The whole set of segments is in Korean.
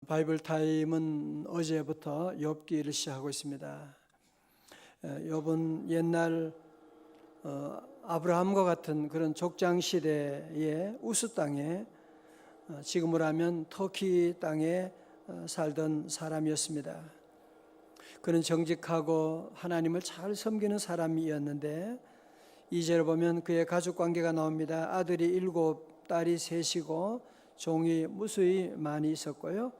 바이블 타임은 어제부터 욥기를 시작하고 있습니다. 욥은 옛날 아브라함과 같은 그런 족장 시대의 우스 땅에, 지금으로 하면 터키 땅에 살던 사람이었습니다. 그는 정직하고 하나님을 잘 섬기는 사람이었는데 2절에 보면 그의 가족 관계가 나옵니다. 아들이 7, 딸이 3이고 종이 무수히 많이 있었고요.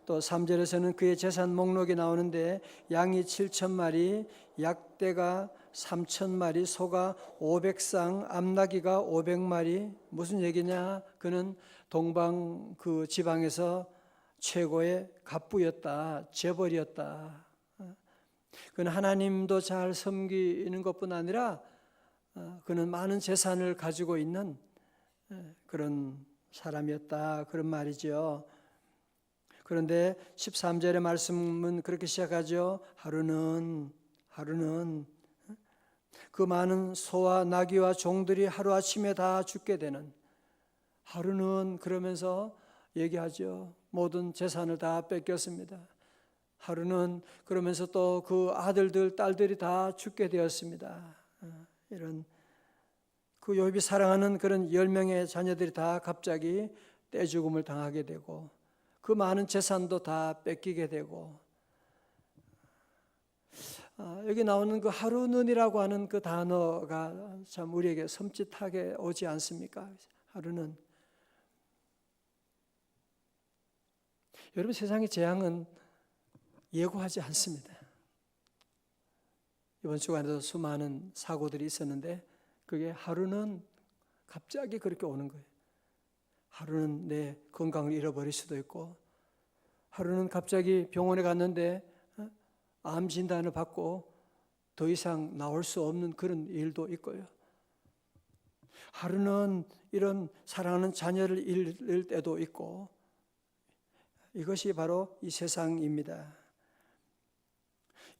또 3절에서는 그의 재산 목록이 나오는데 양이 7,000마리, 약대가 3,000마리, 소가 500쌍, 암나귀가 500마리. 무슨 얘기냐? 그는 동방 그 지방에서 최고의 갑부였다, 재벌이었다. 그는 하나님도 잘 섬기는 것뿐 아니라 그는 많은 재산을 가지고 있는 그런 사람이었다, 그런 말이죠. 그런데 13절의 말씀은 그렇게 시작하죠. 하루는 그 많은 소와 나귀와 종들이 하루아침에 다 죽게 되는, 하루는 그러면서 얘기하죠. 모든 재산을 다 뺏겼습니다. 하루는 그러면서 또 그 아들들, 딸들이 다 죽게 되었습니다. 이런 그 욥이 사랑하는 그런 10명의 자녀들이 다 갑자기 떼죽음을 당하게 되고 그 많은 재산도 다 뺏기게 되고, 여기 나오는 그 하루는이라고 하는 그 단어가 참 우리에게 섬찟하게 오지 않습니까? 하루는. 여러분, 세상의 재앙은 예고하지 않습니다. 이번 주간에도 수많은 사고들이 있었는데 그게 하루는 갑자기 그렇게 오는 거예요. 하루는 내 건강을 잃어버릴 수도 있고, 하루는 갑자기 병원에 갔는데 암 진단을 받고 더 이상 나올 수 없는 그런 일도 있고요. 하루는 이런 사랑하는 자녀를 잃을 때도 있고, 이것이 바로 이 세상입니다.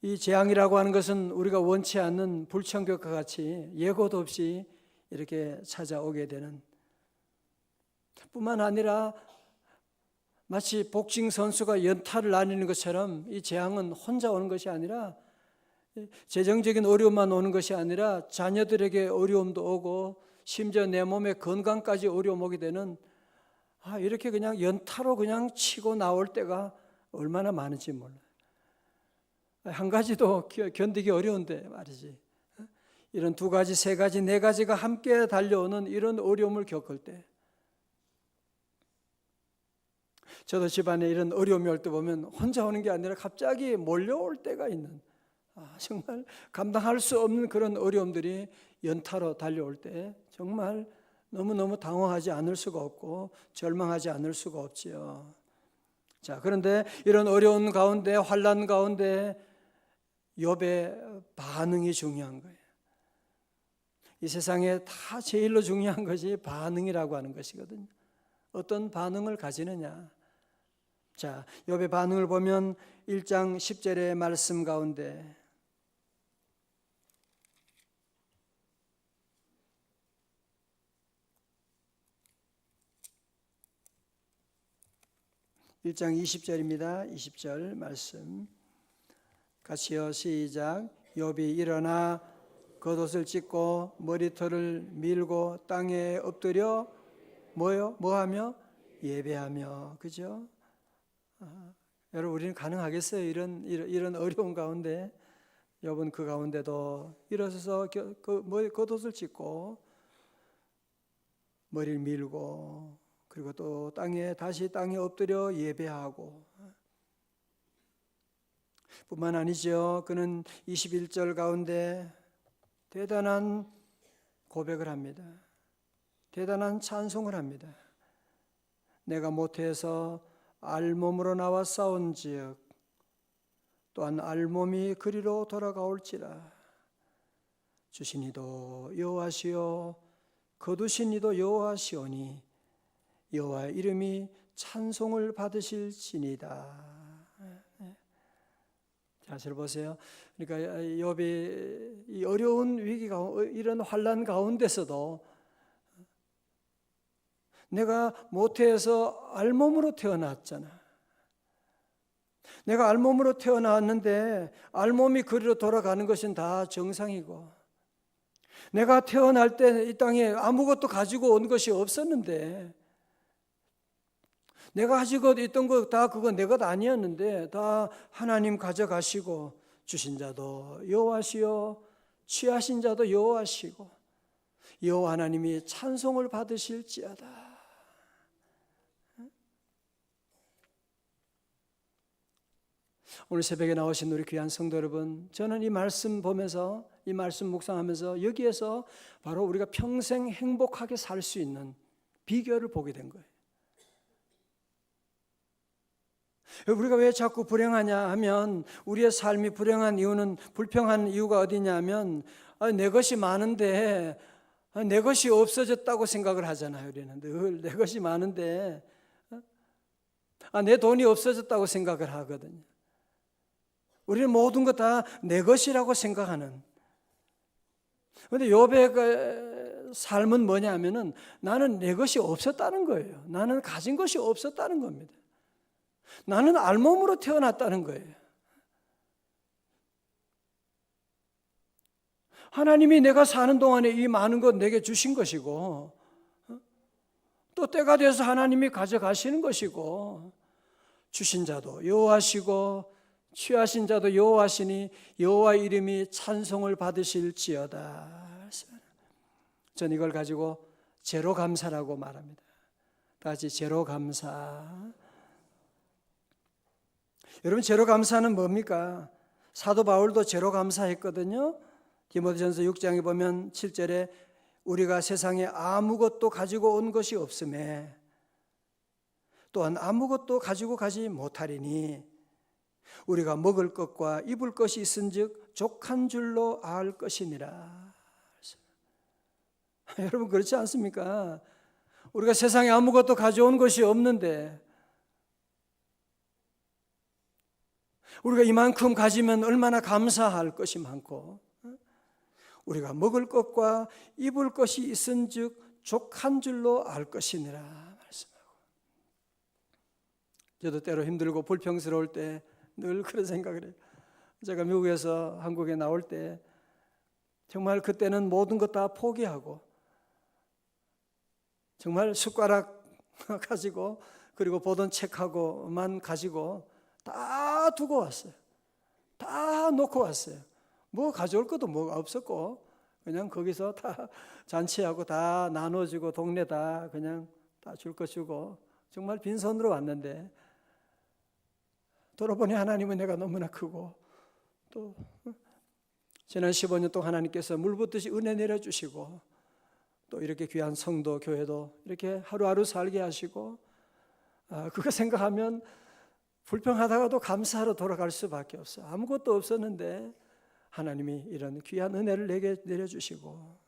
이 재앙이라고 하는 것은 우리가 원치 않는 불청객과 같이 예고도 없이 이렇게 찾아오게 되는, 뿐만 아니라 마치 복싱 선수가 연타를 날리는 것처럼 이 재앙은 혼자 오는 것이 아니라, 재정적인 어려움만 오는 것이 아니라 자녀들에게 어려움도 오고 심지어 내 몸의 건강까지 어려움 오게 되는, 이렇게 그냥 연타로 그냥 치고 나올 때가 얼마나 많은지 몰라요. 한 가지도 견디기 어려운데 말이지, 이런 2가지, 3가지, 4가지가 함께 달려오는 이런 어려움을 겪을 때, 저도 집안에 이런 어려움이 올 때 보면 혼자 오는 게 아니라 갑자기 몰려올 때가 있는, 정말 감당할 수 없는 그런 어려움들이 연타로 달려올 때 정말 너무너무 당황하지 않을 수가 없고 절망하지 않을 수가 없지요. 자, 그런데 이런 어려운 가운데, 환난 가운데 욥의 반응이 중요한 거예요. 이 세상에 다 제일로 중요한 것이 반응이라고 하는 것이거든요. 어떤 반응을 가지느냐. 자, 욥의 반응을 보면 1장 10절의 말씀 가운데, (1장 20절입니다) 20절 말씀 같이요, 시작. 욥이 일어나 겉옷을 찢고 머리털을 밀고 땅에 엎드려 뭐하며? 예배하며. 그죠? 여러분, 우리는 가능하겠어요? 이런 어려운 가운데 욥은 그 가운데도 일어서서 겉옷을 찢고 머리를 밀고, 그리고 또 다시 땅에 엎드려 예배하고, 뿐만 아니죠. 그는 21절 가운데 대단한 고백을 합니다. 대단한 찬송을 합니다. 내가 모태에서 알몸으로 나와 싸운즉 또한 알몸이 그리로 돌아가올지라. 주신 이도 여호와시요 거두신 이도 여호와시오니 여호와의 이름이 찬송을 받으실지니이다. 잘 보세요. 그러니까 욥이 이 어려운 위기가, 이런 환난 가운데서도 내가 모태에서 알몸으로 태어났잖아. 내가 알몸으로 태어났는데 알몸이 그리로 돌아가는 것은 다 정상이고, 내가 태어날 때 이 땅에 아무것도 가지고 온 것이 없었는데, 내가 가지고 있던 거 다 그거 내 것 아니었는데 다 하나님 가져가시고, 주신 자도 여호와시요 취하신 자도 여호와시고 여호와 하나님이 찬송을 받으실지어다. 오늘 새벽에 나오신 우리 귀한 성도 여러분, 저는 이 말씀 보면서, 이 말씀 묵상하면서 여기에서 바로 우리가 평생 행복하게 살 수 있는 비결을 보게 된 거예요. 우리가 왜 자꾸 불행하냐 하면, 우리의 삶이 불행한 이유는, 불평한 이유가 어디냐 하면, 내 것이 많은데 내 것이 없어졌다고 생각을 하잖아요. 우리는 늘 내 것이 많은데 내 돈이 없어졌다고 생각을 하거든요. 우리는 모든 것 다 내 것이라고 생각하는. 그런데 욥의 삶은 뭐냐 하면은, 나는 내 것이 없었다는 거예요. 나는 가진 것이 없었다는 겁니다. 나는 알몸으로 태어났다는 거예요. 하나님이 내가 사는 동안에 이 많은 것 내게 주신 것이고, 또 때가 돼서 하나님이 가져가시는 것이고, 주신 자도 여호와시고 취하신 자도 여호와시니 여호와 이름이 찬송을 받으실지어다. 전 이걸 가지고 제로 감사라고 말합니다. 다시 제로 감사. 여러분, 제로 감사는 뭡니까? 사도 바울도 제로 감사했거든요. 디모데전서 6장에 보면 7절에 우리가 세상에 아무것도 가지고 온 것이 없음에 또한 아무것도 가지고 가지 못하리니 우리가 먹을 것과 입을 것이 있은즉 족한 줄로 알 것이니라. 여러분, 그렇지 않습니까? 우리가 세상에 아무것도 가져온 것이 없는데 우리가 이만큼 가지면 얼마나 감사할 것이 많고, 우리가 먹을 것과 입을 것이 있은즉 족한 줄로 알 것이니라 말씀하고, 저도 때로 힘들고 불평스러울 때 늘 그런 생각을 해요. 제가 미국에서 한국에 나올 때 정말 그때는 모든 것 다 포기하고 정말 숟가락 가지고 그리고 보던 책하고만 가지고 다 두고 왔어요. 다 놓고 왔어요. 뭐 가져올 것도 뭐가 없었고 그냥 거기서 다 잔치하고 다 나눠주고 동네 다 그냥 다 줄 거 주고 정말 빈손으로 왔는데, 돌아보니 하나님은 내가 너무나 크고, 또 지난 15년 동안 하나님께서 물붓듯이 은혜 내려주시고, 또 이렇게 귀한 성도 교회도 이렇게 하루하루 살게 하시고, 그거 생각하면 불평하다가도 감사하러 돌아갈 수밖에 없어요. 아무것도 없었는데 하나님이 이런 귀한 은혜를 내게 내려주시고.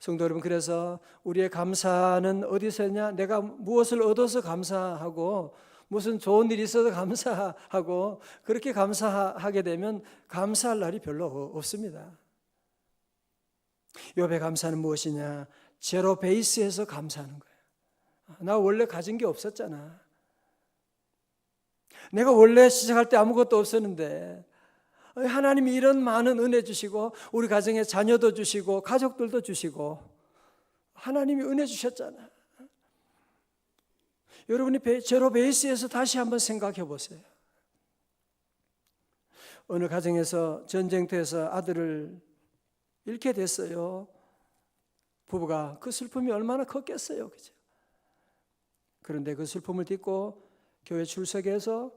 성도 여러분, 그래서 우리의 감사는 어디서냐? 내가 무엇을 얻어서 감사하고 무슨 좋은 일이 있어서 감사하고 그렇게 감사하게 되면 감사할 날이 별로 없습니다. 욥의 감사는 무엇이냐? 제로 베이스에서 감사하는 거예요. 나 원래 가진 게 없었잖아. 내가 원래 시작할 때 아무것도 없었는데 하나님이 이런 많은 은혜 주시고 우리 가정에 자녀도 주시고 가족들도 주시고 하나님이 은혜 주셨잖아. 여러분이 제로 베이스에서 다시 한번 생각해 보세요. 어느 가정에서 전쟁터에서 아들을 잃게 됐어요. 부부가 그 슬픔이 얼마나 컸겠어요, 그죠? 그런데 그 슬픔을 딛고 교회 출석해서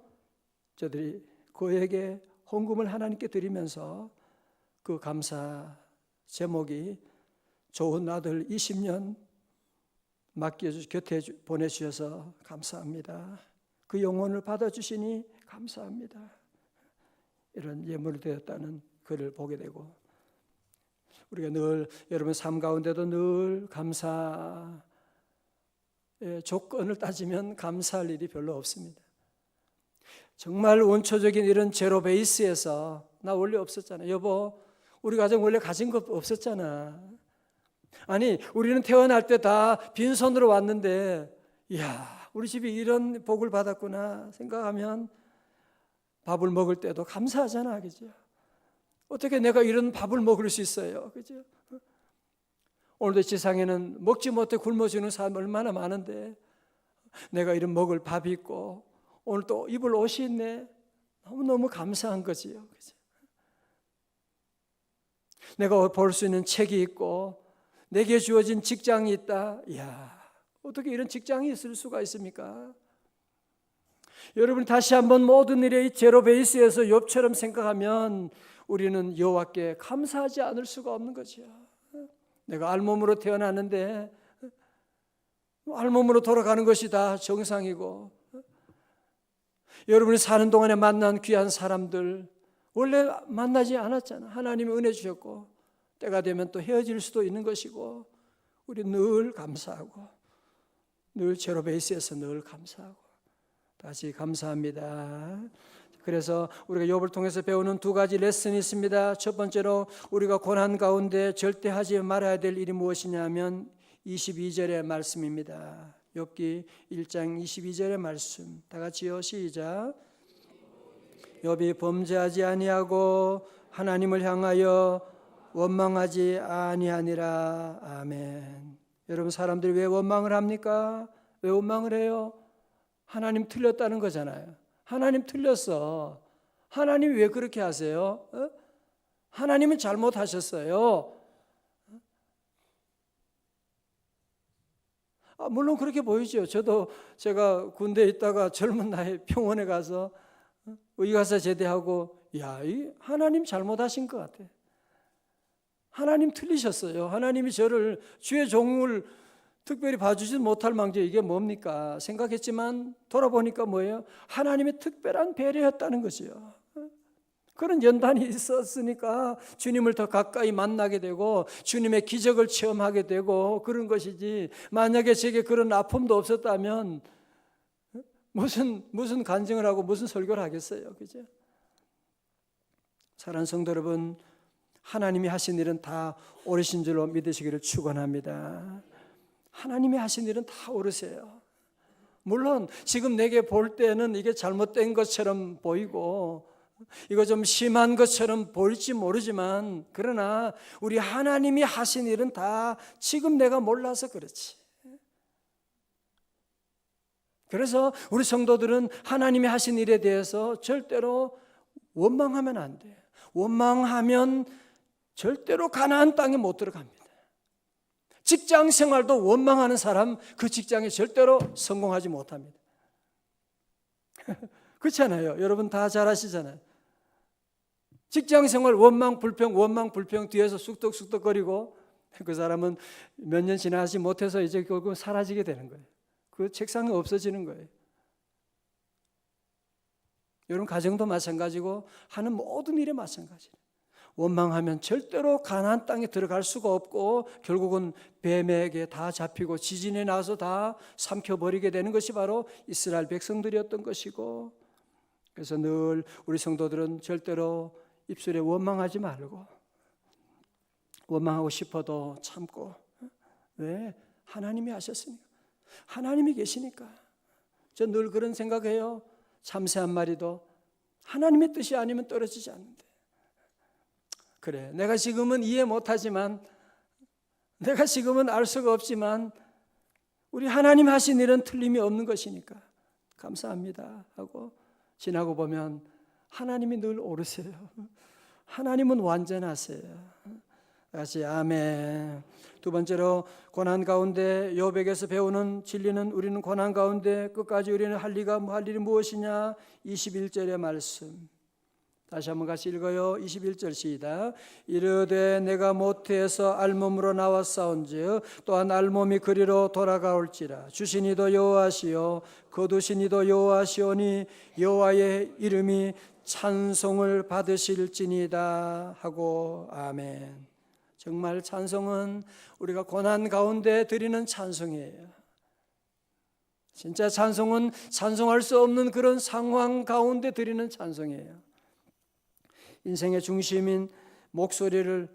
저들이 그에게 헌금을 하나님께 드리면서 그 감사 제목이 좋은 아들 20년 곁에 보내주셔서 감사합니다. 그 영혼을 받아주시니 감사합니다. 이런 예물이 되었다는 글을 보게 되고, 우리가 늘 여러분 삶 가운데도 늘 감사의 조건을 따지면 감사할 일이 별로 없습니다. 정말 원초적인 이런 제로 베이스에서 나 원래 없었잖아. 여보, 우리 가정 원래 가진 것 없었잖아. 아니, 우리는 태어날 때 다 빈손으로 왔는데, 이야, 우리 집이 이런 복을 받았구나 생각하면 밥을 먹을 때도 감사하잖아, 그죠? 어떻게 내가 이런 밥을 먹을 수 있어요, 그죠? 오늘도 지상에는 먹지 못해 굶어 죽는 사람 얼마나 많은데 내가 이런 먹을 밥이 있고 오늘 또 입을 옷이 있네. 너무너무 감사한 거지요, 그죠? 내가 볼 수 있는 책이 있고 내게 주어진 직장이 있다. 이야, 어떻게 이런 직장이 있을 수가 있습니까? 여러분 다시 한번 모든 일에 제로 베이스에서 욥처럼 생각하면 우리는 여호와께 감사하지 않을 수가 없는 거죠. 내가 알몸으로 태어났는데 알몸으로 돌아가는 것이 다 정상이고, 여러분이 사는 동안에 만난 귀한 사람들 원래 만나지 않았잖아. 하나님이 은혜 주셨고 때가 되면 또 헤어질 수도 있는 것이고, 우리 늘 감사하고 늘 제로 베이스에서 늘 감사하고 다시 감사합니다. 그래서 우리가 욥을 통해서 배우는 두 가지 레슨이 있습니다. 첫 번째로 우리가 고난 가운데 절대 하지 말아야 될 일이 무엇이냐면 22절의 말씀입니다. 욥기 1장 22절의 말씀 다 같이요, 시작. 욥이 범죄하지 아니하고 하나님을 향하여 원망하지 아니하니라. 아멘. 여러분, 사람들이 왜 원망을 합니까? 왜 원망을 해요? 하나님 틀렸다는 거잖아요. 하나님 틀렸어. 하나님이 왜 그렇게 하세요? 하나님은 잘못하셨어요. 물론 그렇게 보이죠. 제가 군대에 있다가 젊은 나이에 병원에 가서 의과사 제대하고, 이 하나님 잘못하신 것 같아. 하나님 틀리셨어요. 하나님이 저를 주의 종을 특별히 봐주지 못할 망정, 이게 뭡니까 생각했지만 돌아보니까 뭐예요? 하나님의 특별한 배려였다는 거죠. 그런 연단이 있었으니까 주님을 더 가까이 만나게 되고 주님의 기적을 체험하게 되고 그런 것이지, 만약에 제게 그런 아픔도 없었다면 무슨 간증을 하고 무슨 설교를 하겠어요, 그죠? 사랑하는 성도 여러분, 하나님이 하신 일은 다 옳으신 줄로 믿으시기를 축원합니다. 하나님이 하신 일은 다 옳으세요. 물론 지금 내게 볼 때는 이게 잘못된 것처럼 보이고 이거 좀 심한 것처럼 보일지 모르지만, 그러나 우리 하나님이 하신 일은 다 지금 내가 몰라서 그렇지. 그래서 우리 성도들은 하나님이 하신 일에 대해서 절대로 원망하면 안 돼. 원망하면 절대로 가나안 땅에 못 들어갑니다. 직장 생활도 원망하는 사람 그 직장에 절대로 성공하지 못합니다. 그렇잖아요. 여러분 다 잘 아시잖아요. 직장 생활 원망 불평 뒤에서 쑥덕쑥덕거리고 그 사람은 몇 년 지나지 못해서 이제 결국 사라지게 되는 거예요. 그 책상이 없어지는 거예요. 여러분 가정도 마찬가지고 하는 모든 일에 마찬가지예요. 원망하면 절대로 가나안 땅에 들어갈 수가 없고 결국은 뱀에게 다 잡히고 지진에 나서 다 삼켜버리게 되는 것이 바로 이스라엘 백성들이었던 것이고, 그래서 늘 우리 성도들은 절대로 입술에 원망하지 말고, 원망하고 싶어도 참고, 왜? 하나님이 하셨으니까, 하나님이 계시니까. 저 늘 그런 생각해요. 참새 한 마리도 하나님의 뜻이 아니면 떨어지지 않는데, 그래 내가 지금은 이해 못하지만, 내가 지금은 알 수가 없지만 우리 하나님 하신 일은 틀림이 없는 것이니까 감사합니다 하고 지나고 보면 하나님이 늘 옳으세요. 하나님은 완전하세요. 다시 아멘. 두 번째로 고난 가운데 욥에게서 배우는 진리는, 우리는 고난 가운데 끝까지 우리는 할 일이 무엇이냐? 21절의 말씀 다시 한번 같이 읽어요. 21절 시작. 이르되 내가 모태에서 알몸으로 나왔사온즉 또한 알몸이 그리로 돌아가올지라. 주신 이도 여호와시요 거두신 이도 여호와시오니 여호와의 이름이 찬송을 받으실지니이다 하고. 아멘. 정말 찬송은 우리가 고난 가운데 드리는 찬송이에요. 진짜 찬송은 찬송할 수 없는 그런 상황 가운데 드리는 찬송이에요. 인생의 중심인 목소리를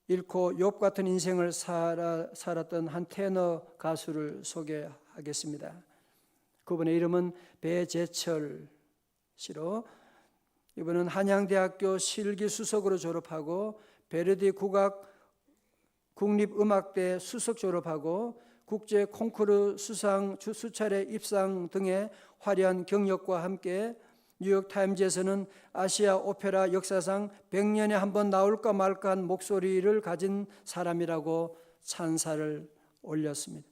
잃고 욥 같은 인생을 살았던 한 테너 가수를 소개하겠습니다. 그분의 이름은 배재철 씨로, 이분은 한양대학교 실기수석으로 졸업하고 베르디 국립음악대 수석 졸업하고 국제 콩쿠르 수상 수차례 입상 등의 화려한 경력과 함께 뉴욕타임즈에서는 아시아 오페라 역사상 100년에 한 번 나올까 말까한 목소리를 가진 사람이라고 찬사를 올렸습니다.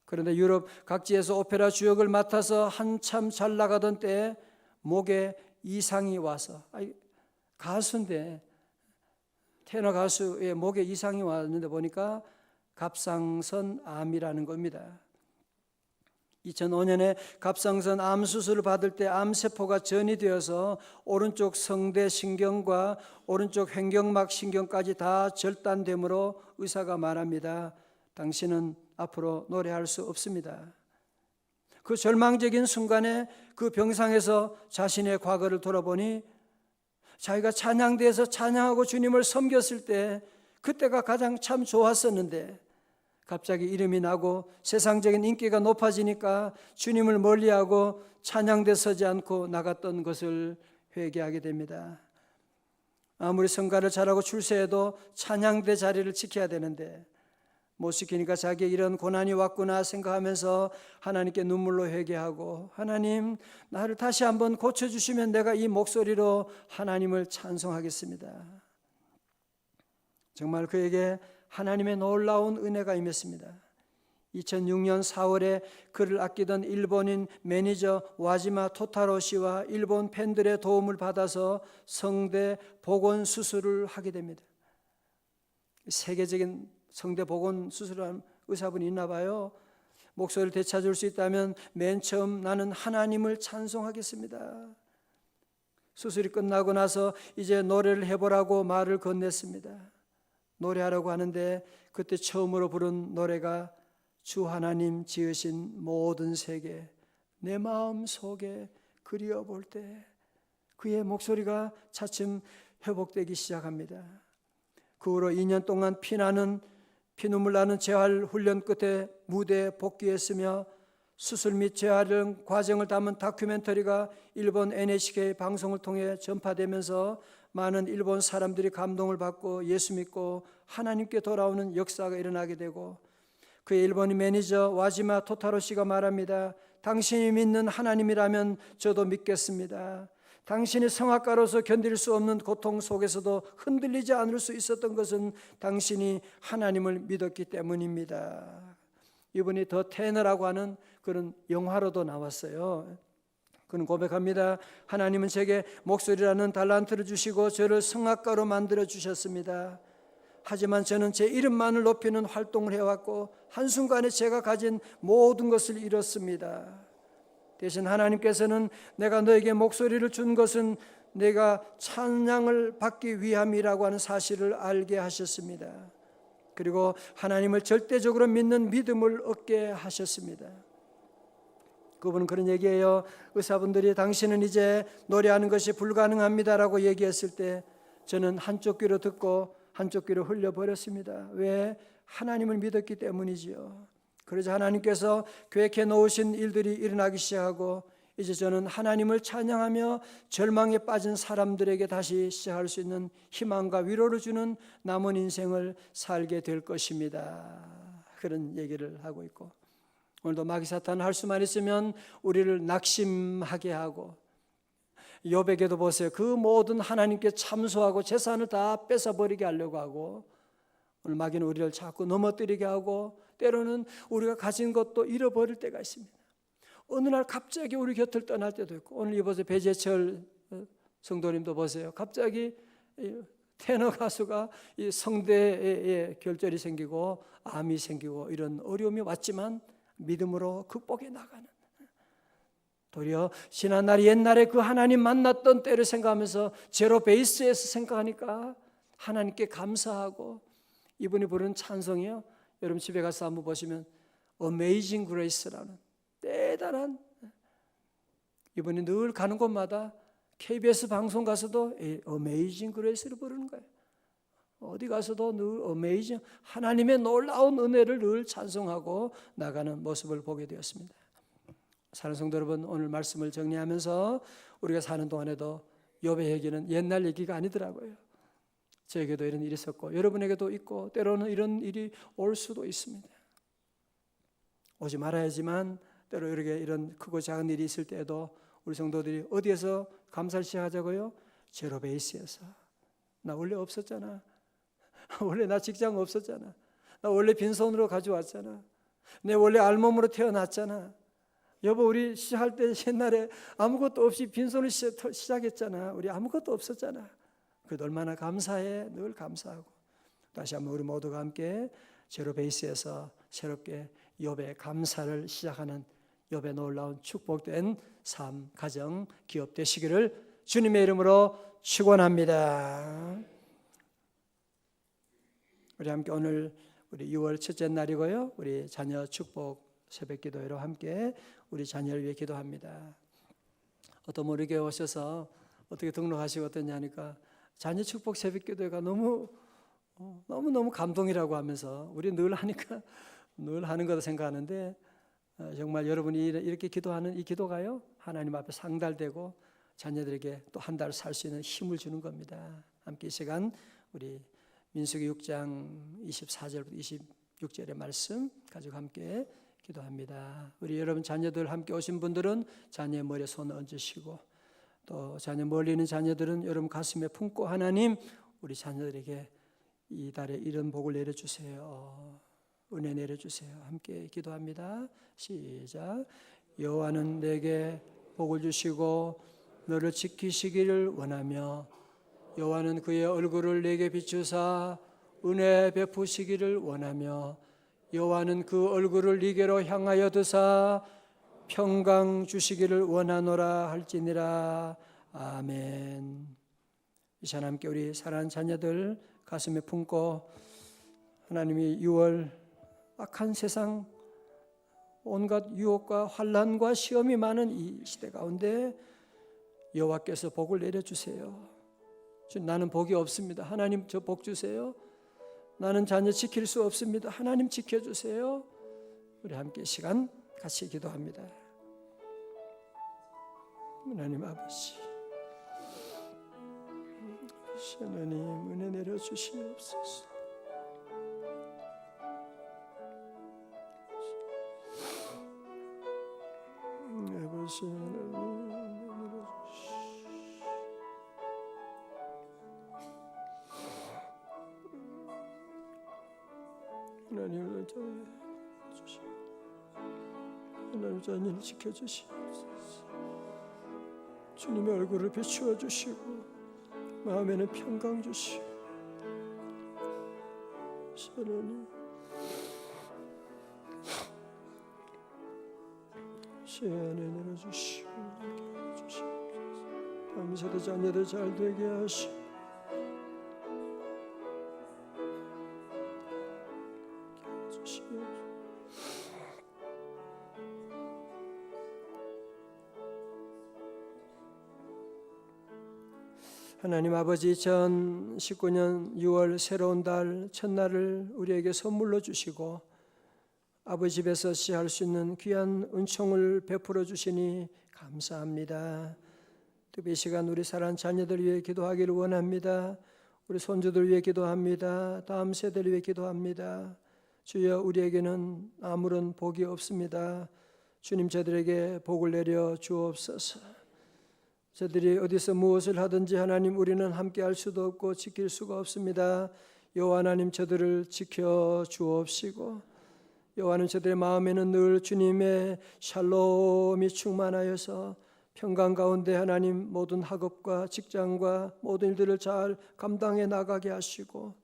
그런데 유럽 각지에서 오페라 주역을 맡아서 한참 잘 나가던 때에 목에 이상이 와서, 가수인데 테너 가수의 목에 이상이 왔는데 보니까 갑상선 암이라는 겁니다. 2005년에 갑상선 암 수술을 받을 때 암세포가 전이 되어서 오른쪽 성대 신경과 오른쪽 횡격막 신경까지 다 절단되므로 의사가 말합니다. 당신은 앞으로 노래할 수 없습니다. 그 절망적인 순간에 그 병상에서 자신의 과거를 돌아보니 자기가 찬양대에서 찬양하고 주님을 섬겼을 때 그때가 가장 참 좋았었는데 갑자기 이름이 나고 세상적인 인기가 높아지니까 주님을 멀리하고 찬양대 서지 않고 나갔던 것을 회개하게 됩니다. 아무리 성가를 잘하고 출세해도 찬양대 자리를 지켜야 되는데 못 지키니까 자기의 이런 고난이 왔구나 생각하면서 하나님께 눈물로 회개하고, 하나님 나를 다시 한번 고쳐주시면 내가 이 목소리로 하나님을 찬송하겠습니다. 정말 그에게 하나님의 놀라운 은혜가 임했습니다. 2006년 4월에 그를 아끼던 일본인 매니저 와지마 토타로 씨와 일본 팬들의 도움을 받아서 성대 복원 수술을 하게 됩니다. 세계적인 성대 복원 수술한 의사분이 있나 봐요. 목소리를 되찾을 수 있다면 맨 처음 나는 하나님을 찬송하겠습니다. 수술이 끝나고 나서 이제 노래를 해보라고 말을 건넸습니다. 노래하라고 하는데 그때 처음으로 부른 노래가 주 하나님 지으신 모든 세계 내 마음 속에 그리워볼 때, 그의 목소리가 차츰 회복되기 시작합니다. 그 후로 2년 동안 피눈물 나는 재활 훈련 끝에 무대에 복귀했으며 수술 및 재활 과정을 담은 다큐멘터리가 일본 NHK 방송을 통해 전파되면서 많은 일본 사람들이 감동을 받고 예수 믿고 하나님께 돌아오는 역사가 일어나게 되고, 그의 일본인 매니저 와지마 토타로 씨가 말합니다. 당신이 믿는 하나님이라면 저도 믿겠습니다. 당신이 성악가로서 견딜 수 없는 고통 속에서도 흔들리지 않을 수 있었던 것은 당신이 하나님을 믿었기 때문입니다. 이분이 더 테너라고 하는 그런 영화로도 나왔어요. 그는 고백합니다. 하나님은 제게 목소리라는 달란트를 주시고 저를 성악가로 만들어 주셨습니다. 하지만 저는 제 이름만을 높이는 활동을 해왔고 한순간에 제가 가진 모든 것을 잃었습니다. 대신 하나님께서는 내가 너에게 목소리를 준 것은 내가 찬양을 받기 위함이라고 하는 사실을 알게 하셨습니다. 그리고 하나님을 절대적으로 믿는 믿음을 얻게 하셨습니다. 그분은 그런 얘기예요. 의사분들이 당신은 이제 노래하는 것이 불가능합니다라고 얘기했을 때 저는 한쪽 귀로 듣고 한쪽 귀로 흘려버렸습니다. 왜? 하나님을 믿었기 때문이지요. 그러자 하나님께서 계획해 놓으신 일들이 일어나기 시작하고 이제 저는 하나님을 찬양하며 절망에 빠진 사람들에게 다시 시작할 수 있는 희망과 위로를 주는 남은 인생을 살게 될 것입니다. 그런 얘기를 하고 있고, 오늘도 마귀 사탄은 할 수만 있으면 우리를 낙심하게 하고, 욥에게도 보세요. 그 모든 하나님께 참소하고 재산을 다 뺏어버리게 하려고 하고, 오늘 마귀는 우리를 자꾸 넘어뜨리게 하고 때로는 우리가 가진 것도 잃어버릴 때가 있습니다. 어느 날 갑자기 우리 곁을 떠날 때도 있고, 오늘 이보세요. 배재철 성도님도 보세요. 갑자기 테너 가수가 이 성대에 결절이 생기고 암이 생기고 이런 어려움이 왔지만 믿음으로 극복해 나가는, 도리어 지난날 옛날에 그 하나님 만났던 때를 생각하면서 제로 베이스에서 생각하니까 하나님께 감사하고, 이분이 부르는 찬송이요, 여러분 집에 가서 한번 보시면 Amazing Grace라는 대단한, 이분이 늘 가는 곳마다 KBS 방송 가서도 Amazing Grace를 부르는 거예요. 어디 가서도 늘 Amazing, 하나님의 놀라운 은혜를 늘 찬송하고 나가는 모습을 보게 되었습니다. 사는 성도 여러분, 오늘 말씀을 정리하면서 우리가 사는 동안에도 욥의 얘기는 옛날 얘기가 아니더라고요. 저에게도 이런 일이 있었고 여러분에게도 있고 때로는 이런 일이 올 수도 있습니다. 오지 말아야지만 때로 이런 크고 작은 일이 있을 때에도 우리 성도들이 어디에서 감사를 시작하자고요? 제로 베이스에서. 나 원래 없었잖아. 원래 나 직장 없었잖아. 나 원래 빈손으로 가져왔잖아. 내 원래 알몸으로 태어났잖아. 여보, 우리 시작할 때 옛날에 아무것도 없이 빈손으로 시작했잖아. 우리 아무것도 없었잖아. 그래도 얼마나 감사해. 늘 감사하고. 다시 한번 우리 모두가 함께 제로 베이스에서 새롭게 욥의 감사를 시작하는 욥의 놀라운 축복된 삶, 가정, 기업 되시기를 주님의 이름으로 축원합니다. 우리 함께 오늘 우리 6월 첫째 날이고요. 우리 자녀 축복 새벽 기도회로 함께 우리 자녀를 위해 기도합니다. 어떤 모르게 오셔서 어떻게 등록하시고 어떠냐니까 자녀 축복 새벽 기도회가 너무 감동이라고 하면서 우리 늘 하니까 늘 하는 거다 생각하는데 정말 여러분이 이렇게 기도하는 이 기도가요 하나님 앞에 상달되고 자녀들에게 또 한 달 살 수 있는 힘을 주는 겁니다. 함께 이 시간 우리 민수기 6장 24절부터 26절의 말씀 가지고 함께 기도합니다. 우리 여러분 자녀들 함께 오신 분들은 자녀의 머리에 손을 얹으시고 또 자녀 멀리 있는 자녀들은 여러분 가슴에 품고 하나님 우리 자녀들에게 이 달에 이런 복을 내려주세요. 은혜 내려주세요. 함께 기도합니다. 시작. 여호와는 내게 복을 주시고 너를 지키시기를 원하며 여호와는 그의 얼굴을 내게 비추사 은혜 베푸시기를 원하며 여호와는 그 얼굴을 네게로 향하여 드사 평강 주시기를 원하노라 할지니라. 아멘. 이 시간 함께 우리 사랑하는 자녀들 가슴에 품고 하나님이 6월 악한 세상 온갖 유혹과 환난과 시험이 많은 이 시대 가운데 여호와께서 복을 내려주세요. 나는 복이 없습니다. 하나님 저 복 주세요. 나는 자녀 지킬 수 없습니다. 하나님 지켜주세요. 우리 함께 시간 같이 기도합니다. 하나님 아버지, 하나님 은혜 내려주시옵소서. 아버지 하나님 하나님 자녀를 지켜주시옵소서. 주님의 얼굴을 비추어 주시고 마음에는 평강 주시고 하나님 시간에 내려주시고 다음 세대 자녀들 잘 되게 하시고 하나님 아버지 2019년 6월 새로운 달 첫날을 우리에게 선물로 주시고 아버지 집에서 시할 수 있는 귀한 은총을 베풀어 주시니 감사합니다. 특히 이 시간 우리 사랑하는 자녀들 위해 기도하기를 원합니다. 우리 손주들 위해 기도합니다. 다음 세대를 위해 기도합니다. 주여 우리에게는 아무런 복이 없습니다. 주님 저들에게 복을 내려 주옵소서. 저들이 어디서 무엇을 하든지 하나님 우리는 함께 할 수도 없고 지킬 수가 없습니다. 여호와 하나님 저들을 지켜 주옵시고 여호와 하나님 저들의 마음에는 늘 주님의 샬롬이 충만하여서 평강 가운데 하나님 모든 학업과 직장과 모든 일들을 잘 감당해 나가게 하시고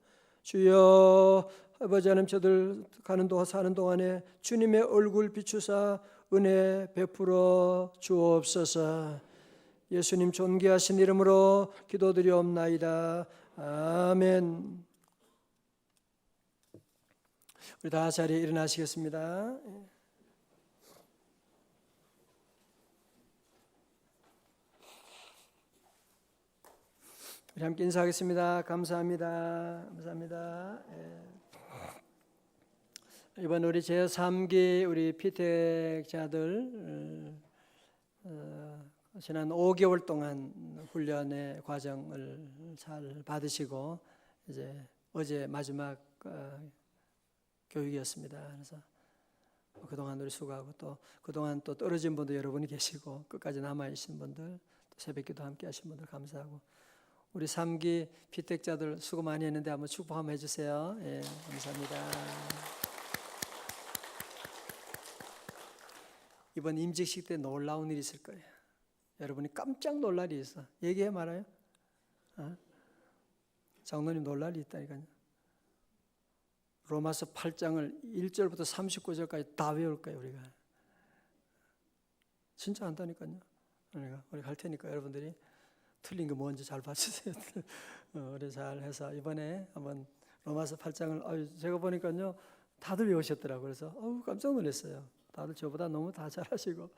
주여 아버지 하나님 저들 가는 동안 사는 동안에 주님의 얼굴 비추사 은혜 베풀어 주옵소서. 예수님 존귀하신 이름으로 기도드리옵나이다. 아멘. 우리 다 자리에 일어나시겠습니다. 우리 함께 인사하겠습니다. 감사합니다. 감사합니다. 이번 우리 제3기 우리 피택자들 지난 5개월 동안 훈련의 과정을 잘 받으시고 이제 어제 마지막 교육이었습니다. 그래서 그동안 우리 수고하고 또 그동안 또 떨어진 분도 여러분이 계시고 끝까지 남아있신 분들 또 새벽기도 함께 하신 분들 감사하고 우리 3기 피택자들 수고 많이 했는데 한번 축복 한번 해주세요. 예, 감사합니다. 이번 임직식 때 놀라운 일이 있을 거예요. 여러분이 깜짝 놀랄 일이 있어. 얘기해 말아요. 장로님 놀랄 일이 있다니까요. 로마서 8장을 1절부터 39절까지 다 외울 거예요. 우리가 진짜 한다니까요. 우리가 할 테니까 여러분들이 틀린 거 뭔지 잘 봐주세요. 우리 잘 해서 이번에 한번 로마서 8장을 제가 보니까요 다들 외우셨더라고요. 그래서 깜짝 놀랐어요. 다들 저보다 너무 다 잘하시고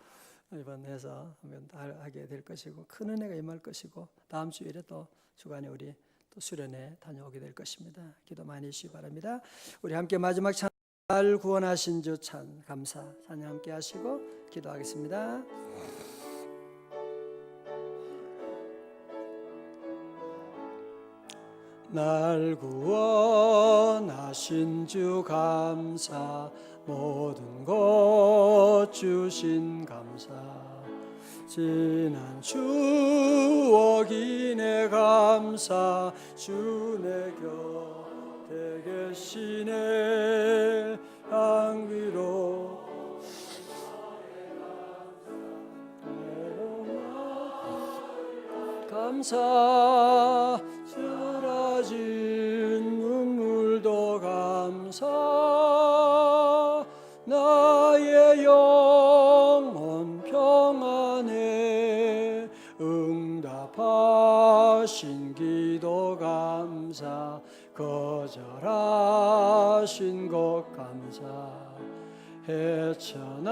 이번 해서 한번 다 하게 될 것이고 큰 은혜가 임할 것이고 다음 주일에 또 주간에 우리 또 수련회 다녀오게 될 것입니다. 기도 많이 해주시기 바랍니다. 우리 함께 마지막 찬 날 구원하신 주 찬 감사 찬양 함께 하시고 기도하겠습니다. 날 구원하신 주 감사 모든 것 주신 감사 지난 추억이 내 감사 주 내 곁에 계시네 향기로 감사 사라진 눈물도 감사 나의 영혼 평안에 응답하신 기도 감사 거절하신 것 감사 헤쳐나온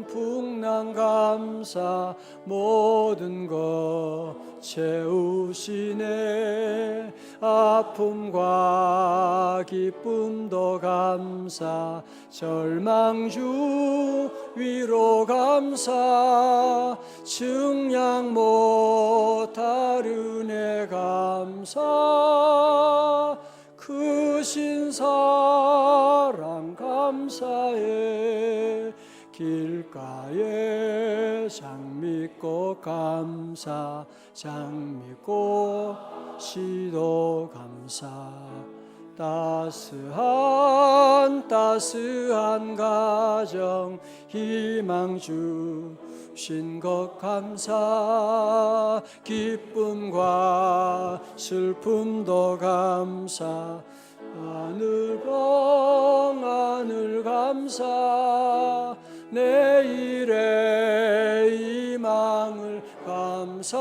풍랑 감사 모든 것 채우시네 아픔과 기쁨도 감사 절망 중 위로 감사 증량 못할 은혜 감사 크신 사랑 감사해 길가에 장미꽃 감사 장미꽃 시도 감사 따스한 가정 희망 주신 것 감사 기쁨과 슬픔도 감사 하늘 감사 내일의 희망을 감사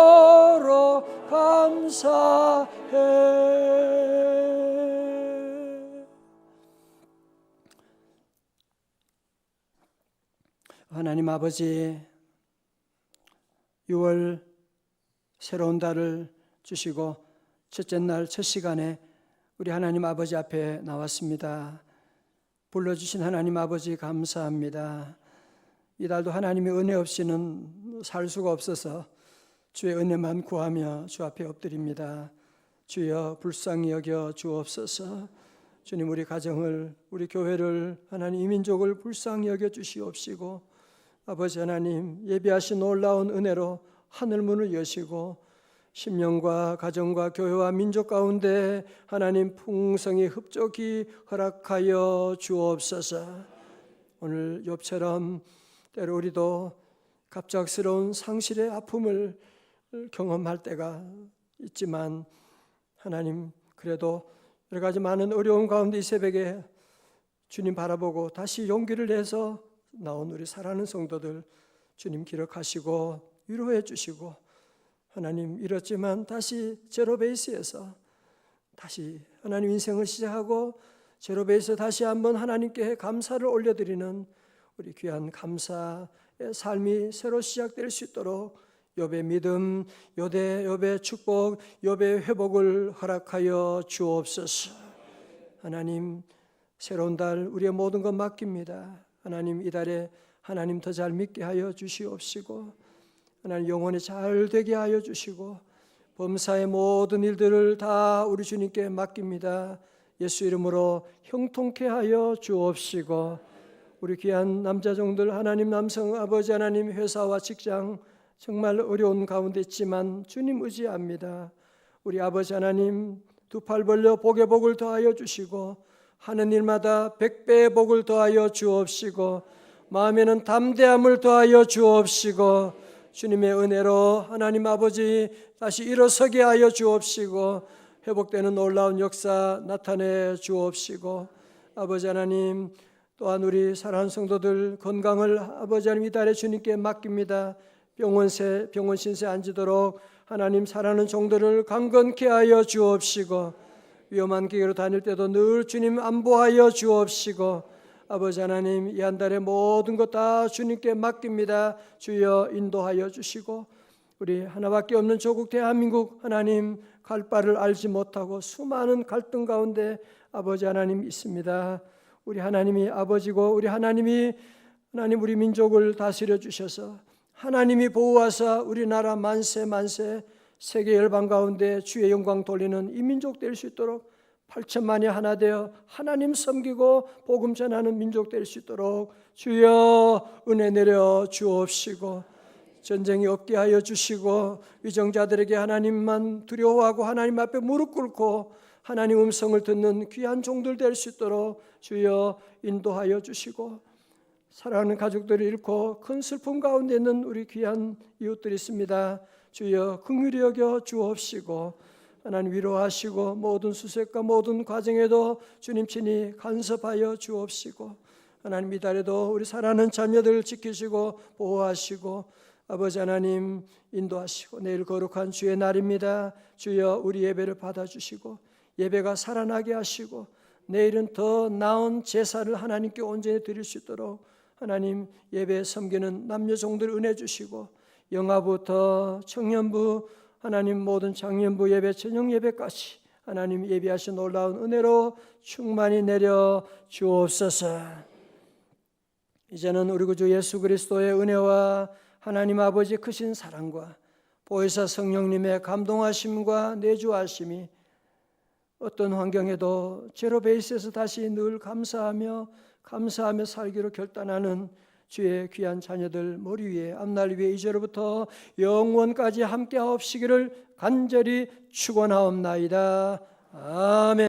영원토록 감사해. 하나님 아버지 6월 새로운 달을 주시고 첫째 날 첫 시간에 우리 하나님 아버지 앞에 나왔습니다. 불러주신 하나님 아버지 감사합니다. 이 달도 하나님의 은혜 없이는 살 수가 없어서 주의 은혜만 구하며 주 앞에 엎드립니다. 주여 불쌍히 여겨 주옵소서. 주님 우리 가정을 우리 교회를 하나님 이 민족을 불쌍히 여겨 주시옵시고 아버지 하나님 예비하신 놀라운 은혜로 하늘문을 여시고 심령과 가정과 교회와 민족 가운데 하나님 풍성히 흡족히 허락하여 주옵소서. 오늘 욥처럼 때로 우리도 갑작스러운 상실의 아픔을 경험할 때가 있지만 하나님 그래도 여러 가지 많은 어려움 가운데 이 새벽에 주님 바라보고 다시 용기를 내서 나온 우리 사랑하는 성도들 주님 기록하시고 위로해 주시고 하나님 이렇지만 다시 제로 베이스에서 다시 하나님 인생을 시작하고 제로 베이스 다시 한번 하나님께 감사를 올려드리는 우리 귀한 감사의 삶이 새로 시작될 수 있도록 욥의 믿음, 욥의 축복, 욥의 회복을 허락하여 주옵소서. 하나님, 새로운 달 우리의 모든 것 맡깁니다. 하나님, 이 달에 하나님 더 잘 믿게 하여 주시옵시고, 하나님 영혼이 잘 되게 하여 주시고, 범사의 모든 일들을 다 우리 주님께 맡깁니다. 예수 이름으로 형통케 하여 주옵시고, 우리 귀한 남자종들, 하나님 남성 아버지 하나님, 회사와 직장 정말 어려운 가운데 있지만 주님 의지합니다. 우리 아버지 하나님, 두 팔 벌려 복의 복을 더하여 주시고, 하는 일마다 100배의 복을 더하여 주옵시고, 마음에는 담대함을 더하여 주옵시고, 주님의 은혜로 하나님 아버지 다시 일어서게 하여 주옵시고, 회복되는 놀라운 역사 나타내 주옵시고, 아버지 하나님, 또한 우리 사랑하는 성도들 건강을 아버지 하나님 이 달에 주님께 맡깁니다. 병원 신세 안 지도록 하나님 사랑하는 종들을 강건케 하여 주옵시고, 위험한 길로 다닐 때도 늘 주님 안보하여 주옵시고, 아버지 하나님 이 한 달의 모든 것 다 주님께 맡깁니다. 주여 인도하여 주시고, 우리 하나밖에 없는 조국 대한민국 하나님 갈 바를 알지 못하고 수많은 갈등 가운데 아버지 하나님 있습니다. 우리 하나님이 아버지고 우리 하나님이 하나님 우리 민족을 다스려 주셔서 하나님이 보호하사 우리나라 만세 세계 열방 가운데 주의 영광 돌리는 이 민족 될 수 있도록 8천만이 하나 되어 하나님 섬기고 복음 전하는 민족 될 수 있도록 주여 은혜 내려 주옵시고, 전쟁이 없게 하여 주시고, 위정자들에게 하나님만 두려워하고 하나님 앞에 무릎 꿇고 하나님 음성을 듣는 귀한 종들 될 수 있도록 주여 인도하여 주시고, 사랑하는 가족들을 잃고 큰 슬픔 가운데 있는 우리 귀한 이웃들이 있습니다. 주여 긍휼히 여겨 주옵시고, 하나님 위로하시고, 모든 수색과 모든 과정에도 주님 친히 간섭하여 주옵시고, 하나님 이 달에도 우리 사랑하는 자녀들을 지키시고 보호하시고, 아버지 하나님 인도하시고, 내일 거룩한 주의 날입니다. 주여 우리 예배를 받아주시고 예배가 살아나게 하시고, 내일은 더 나은 제사를 하나님께 온전히 드릴 수 있도록 하나님 예배 섬기는 남녀 종들 은혜 주시고, 영아부터 청년부 하나님 모든 장년부 예배 저녁 예배까지 하나님 예비하신 놀라운 은혜로 충만히 내려 주옵소서. 이제는 우리 구주 예수 그리스도의 은혜와 하나님 아버지 크신 사랑과 보혜사 성령님의 감동하심과 내주하심이 어떤 환경에도 제로 베이스에서 다시 늘 감사하며 살기로 결단하는 주의 귀한 자녀들 머리 위에 앞날 위에 이제로부터 영원까지 함께 하옵시기를 간절히 축원하옵나이다. 아멘.